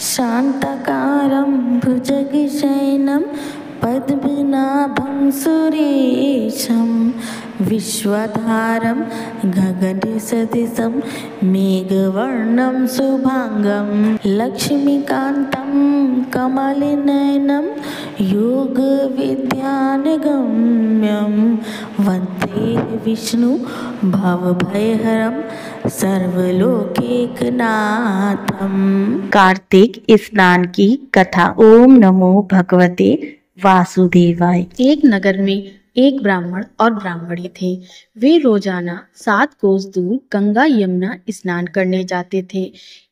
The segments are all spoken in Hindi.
शान्ताकारं भुजगशयनं पद्मनाभं सुरेशं विश्वधारं गगनसदृशं मेघवर्णं शुभांगं लक्ष्मीकान्तं कमलनयनं योगविद्यानगम्यं वन्दे विष्णु भवभयहरं सर्वलोकैकनाथम। कार्तिक स्नान की कथा। ओम नमो भगवते वासुदेवाय। एक नगर में एक ब्राह्मण और ब्राह्मणी थे। वे रोजाना 7 कोस दूर गंगा यमुना स्नान करने जाते थे।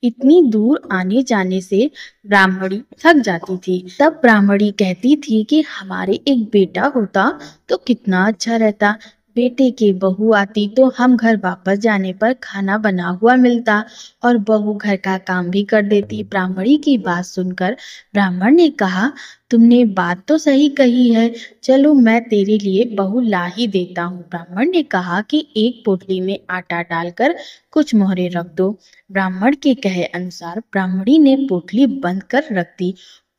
इतनी दूर आने जाने से ब्राह्मणी थक जाती थी। तब ब्राह्मणी कहती थी कि हमारे एक बेटा होता तो कितना अच्छा रहता। बेटे की बहू आती तो हम घर वापस जाने पर खाना बना हुआ मिलता और बहू घर का काम भी कर देती। ब्राह्मणी की बात सुनकर ब्राह्मण ने कहा, तुमने बात तो सही कही है, चलो मैं तेरे लिए बहू ला ही देता हूँ। ब्राह्मण ने कहा कि एक पोटली में आटा डालकर कुछ मोहरे रख दो। ब्राह्मण के कहे अनुसार ब्राह्मणी ने पोटली बंद कर रख दी।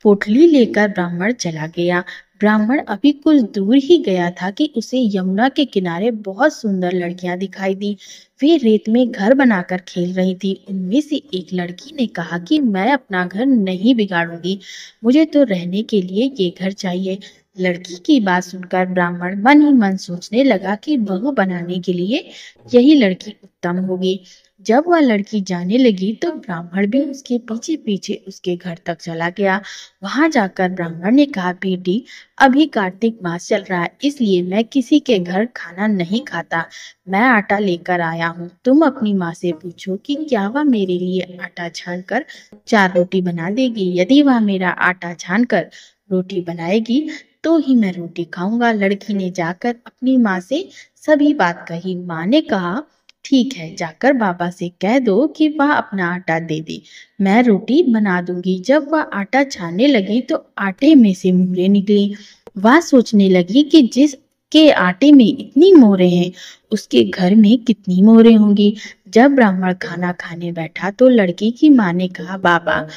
पोटली लेकर ब्राह्मण चला गया। ब्राह्मण अभी कुछ दूर ही गया था कि उसे यमुना के किनारे बहुत सुंदर लड़कियां दिखाई दी। वे रेत में घर बनाकर खेल रही थी। उनमें से एक लड़की ने कहा कि मैं अपना घर नहीं बिगाड़ूंगी, मुझे तो रहने के लिए ये घर चाहिए। लड़की की बात सुनकर ब्राह्मण मन ही मन सोचने लगा कि बहू बनाने के लिए यही लड़की उत्तम होगी। जब वह लड़की जाने लगी तो ब्राह्मण भी उसके पीछे पीछे उसके घर तक चला गया। वहां जाकर ब्राह्मण ने कहा, बेटी अभी कार्तिक मास चल रहा है, इसलिए मैं किसी के घर खाना नहीं खाता। मैं आटा लेकर आया हूँ। तुम अपनी माँ से पूछो कि क्या वह मेरे लिए आटा छान कर 4 रोटी बना देगी। यदि वह मेरा आटा छान कर रोटी बनाएगी तो ही मैं रोटी खाऊंगा। लड़की ने जाकर अपनी माँ से सभी बात कही। माँ ने कहा, ठीक है, जाकर बाबा से कह दो कि वह अपना आटा दे दे, मैं रोटी बना दूंगी। जब वह आटा छानने लगी तो आटे में से मोहरें निकली। वह सोचने लगी कि जिसके आटे में इतनी मोहरें हैं उसके घर में कितनी मोहरें होंगी। जब ब्राह्मण खाना खाने बैठा तो लड़की की माँ ने कहा, बाबा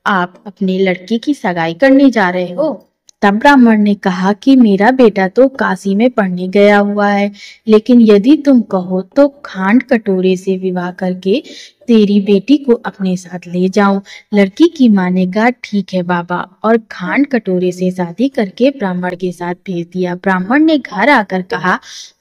आप अपने लड़के की सगाई करने जा रहे हो। तब ब्राह्मण ने कहा कि मेरा बेटा तो काशी में पढ़ने गया हुआ है, लेकिन यदि तुम कहो तो खांड कटोरे से विवाह करके तेरी बेटी को अपने साथ ले जाऊं। लड़की की माँ ने कहा, ठीक है बाबा, और खांड कटोरे से शादी करके ब्राह्मण के साथ भेज दिया। ब्राह्मण ने घर आकर कहा,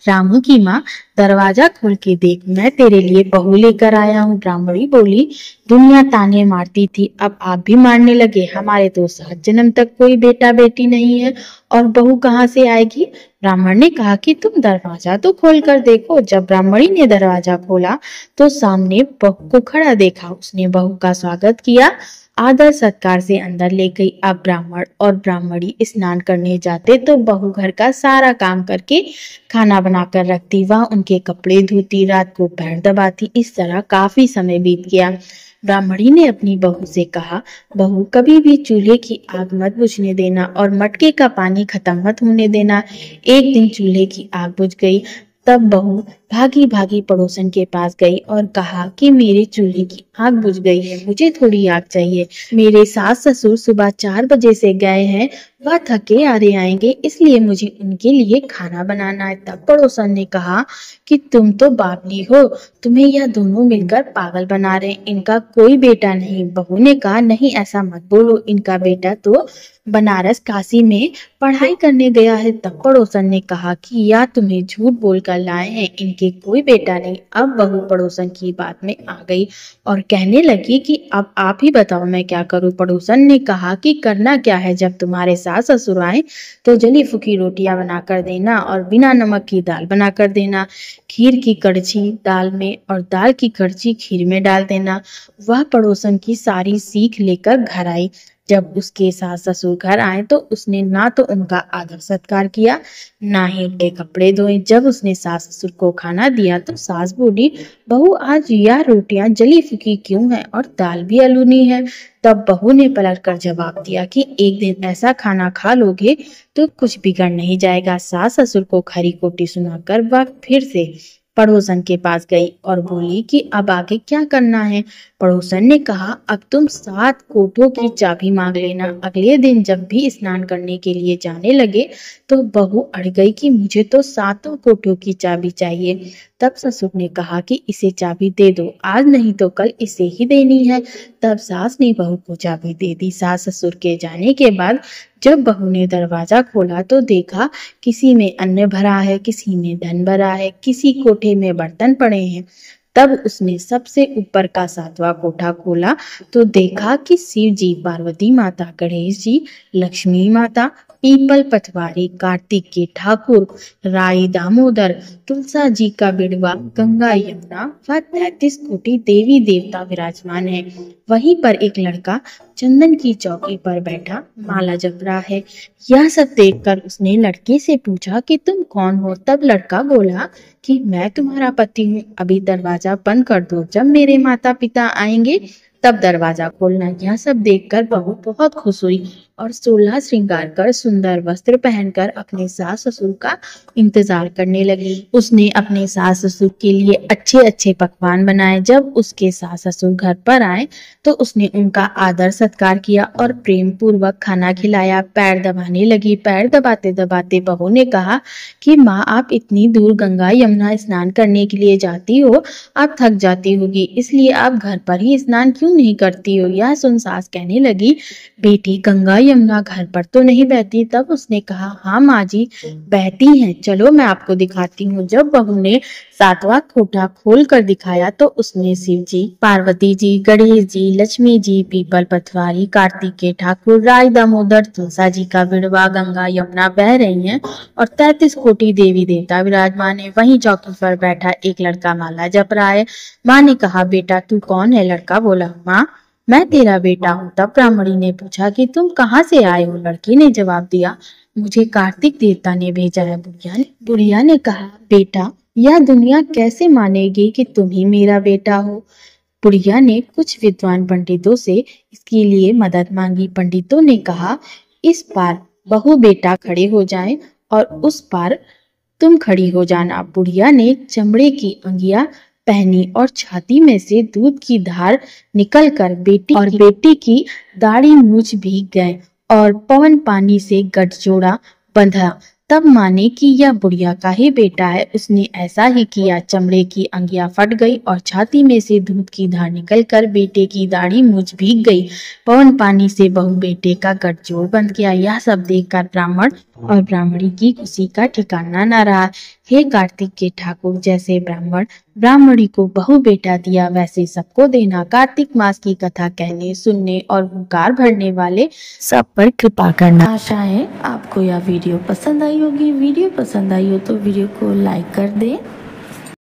रामू की माँ दरवाजा खोल के देख, मैं तेरे लिए बहू लेकर आया हूँ। ब्राह्मणी बोली, दुनिया ताने मारती थी, अब आप भी मारने लगे। हमारे तो 7 जन्म तक कोई बेटा बेटी नहीं है और बहू कहाँ से आएगी। ब्राह्मण ने कहा कि तुम दरवाजा तो खोल कर देखो। जब ब्राह्मणी ने दरवाजा खोला तो सामने बहू को खड़ा देखा। उसने बहू का स्वागत किया, आदर सत्कार से अंदर ले गई। अब ब्राह्मण और ब्राह्मणी स्नान करने जाते तो बहू घर का सारा काम करके खाना बनाकर रखती, वह उनके कपड़े धोती, रात को पैर दबाती। इस तरह काफी समय बीत गया। ब्राह्मणी ने अपनी बहू से कहा, बहू कभी भी चूल्हे की आग मत बुझने देना और मटके का पानी खत्म मत होने देना। एक दिन चूल्हे की आग बुझ गई। तब बहू भागी भागी पड़ोसन के पास गई और कहा कि मेरे चूल्हे की आग बुझ गई है, मुझे थोड़ी आग चाहिए। मेरे सास ससुर सुबह 4 बजे से गए हैं, वह थके हारे आएंगे, इसलिए मुझे उनके लिए खाना बनाना है। तब पड़ोसन ने कहा कि तुम तो बावली हो, तुम्हें यह दोनों मिलकर पागल बना रहे, इनका कोई बेटा नहीं। बहू ने कहा, नहीं ऐसा मत बोलो, इनका बेटा तो बनारस काशी में पढ़ाई करने गया है। तब पड़ोसन ने कहा कि या तुम्हें झूठ बोलकर लाए हैं, इनके कोई बेटा नहीं। अब बहू पड़ोसन की बात में आ गई और कहने लगी कि अब आप ही बताओ मैं क्या करूं। पड़ोसन ने कहा कि करना क्या है, जब तुम्हारे सास ससुर आए तो जली फूकी रोटियां बनाकर देना और बिना नमक की दाल बनाकर देना। खीर की कड़छी दाल में और दाल की कड़छी खीर में डाल देना। वह पड़ोसन की सारी सीख लेकर घर आई। जब उसके सास ससुर घर आए तो उसने ना तो उनका आदर सत्कार किया, ना ही उनके कपड़े धोए। जब उसने सास ससुर को खाना दिया तो सास बोली, बहू आज यह रोटियां जली फूकी क्यों है और दाल भी आलूनी है। तब बहू ने पलट कर जवाब दिया कि एक दिन ऐसा खाना खा लोगे तो कुछ बिगड़ नहीं जाएगा। सास ससुर को खरी खोटी सुनाकर वह फिर से पड़ोसन के पास गई और बोली कि अब आगे क्या करना है। पड़ोसन ने कहा, अब तुम 7 कोठों की चाबी मांग लेना। अगले दिन जब भी स्नान करने के लिए जाने लगे तो बहू अड़ गई कि मुझे तो 7 कोठों की चाबी चाहिए। तब ससुर ने कहा कि इसे चाबी दे दो, आज नहीं तो कल इसे ही देनी है। तब सास ने बहू को चाबी दे दी। सास ससुर के जाने के बाद जब बहू ने दरवाजा खोला तो देखा किसी में अन्न भरा है, किसी में धन भरा है, किसी कोठे में बर्तन पड़े हैं। तब उसने सबसे ऊपर का 7वां कोठा खोला तो देखा कि शिव जी, पार्वती माता, गणेश जी, लक्ष्मी माता, पीपल पटवारी, कार्तिक के ठाकुर, राई दामोदर, तुलसा जी का बिड़वा, गंगा यमुना व 33 कोटि देवी देवता विराजमान है। वहीं पर एक लड़का चंदन की चौकी पर बैठा माला जप रहा है। यह सब देखकर उसने लड़के से पूछा कि तुम कौन हो? तब लड़का बोला कि मैं तुम्हारा पति हूँ, अभी दरवाजा बंद कर दो, जब मेरे माता पिता आएंगे तब दरवाजा खोलना। यह सब देखकर बहू बहुत खुश हुई और 16 श्रृंगार कर सुंदर वस्त्र पहनकर अपने सास ससुर का इंतजार करने लगी। उसने अपने सास ससुर के लिए अच्छे अच्छे पकवान बनाए। जब उसके सास ससुर घर पर आए तो उसने उनका आदर सत्कार किया और प्रेम पूर्वक खाना खिलाया। पैर दबाने लगी। पैर दबाते दबाते बहू ने कहा कि माँ, आप इतनी दूर गंगा यमुना स्नान करने के लिए जाती हो, आप थक जाती होगी, इसलिए आप घर पर ही स्नान क्यों नहीं करती हो? यह सुन सास कहने लगी, बेटी, गंगा यमुना घर पर तो नहीं बहती। तब उसने कहा, हाँ माँ जी, बहती हैं, चलो मैं आपको दिखाती हूँ। जब बहू ने 7वां कोठा खोल कर दिखाया तो उसमें शिव जी, पार्वती जी, गणेश जी, लक्ष्मी जी, पीपल पटवारी, कार्तिक के ठाकुर, राय दामोदर, तुलसा जी का बिड़वा, गंगा यमुना बह रही हैं और 33 कोटि देवी देवता विराजमान है। वहीं चौकी पर बैठा एक लड़का माला जप रहा है। माँ ने कहा, बेटा तू कौन है? लड़का बोला, माँ, मैं तेरा बेटा हूँ। तब ब्राह्मणी ने पूछा कि तुम कहाँ से आए हो? लड़की ने जवाब दिया, मुझे कार्तिक देवता ने भेजा है। बुढ़िया ने कहा, बेटा, यह दुनिया कैसे मानेगी कि तुम ही मेरा बेटा हो? बुढ़िया ने कुछ विद्वान पंडितों से इसके लिए मदद मांगी। पंडितों ने कहा, इस पार बहू बेटा खड़े हो जाएं और उस पार तुम खड़ी हो जाना। बुढ़िया ने चमड़े की अंगिया पहनी और छाती में से दूध की धार निकलकर बेटी की दाढ़ी मूछ भीग गए और पवन पानी से गठजोड़ा बंधा। तब माने कि यह बुढ़िया का ही बेटा है। उसने ऐसा ही किया। चमड़े की अंगिया फट गई और छाती में से दूध की धार निकलकर बेटे की दाढ़ी मूछ भीग गई। पवन पानी से बहू बेटे का गठजोड़ बंध गया। यह सब देखकर ब्राह्मण और ब्राह्मणी की खुशी का ठिकाना न रहा। हे कार्तिक के ठाकुर, जैसे ब्राह्मण ब्राह्मणी को बहू बेटा दिया, वैसे सबको देना। कार्तिक मास की कथा कहने, सुनने और हुंकार भरने वाले सब पर कृपा करना। आशा है आपको यह वीडियो पसंद आई होगी। वीडियो पसंद आई हो तो वीडियो को लाइक कर दें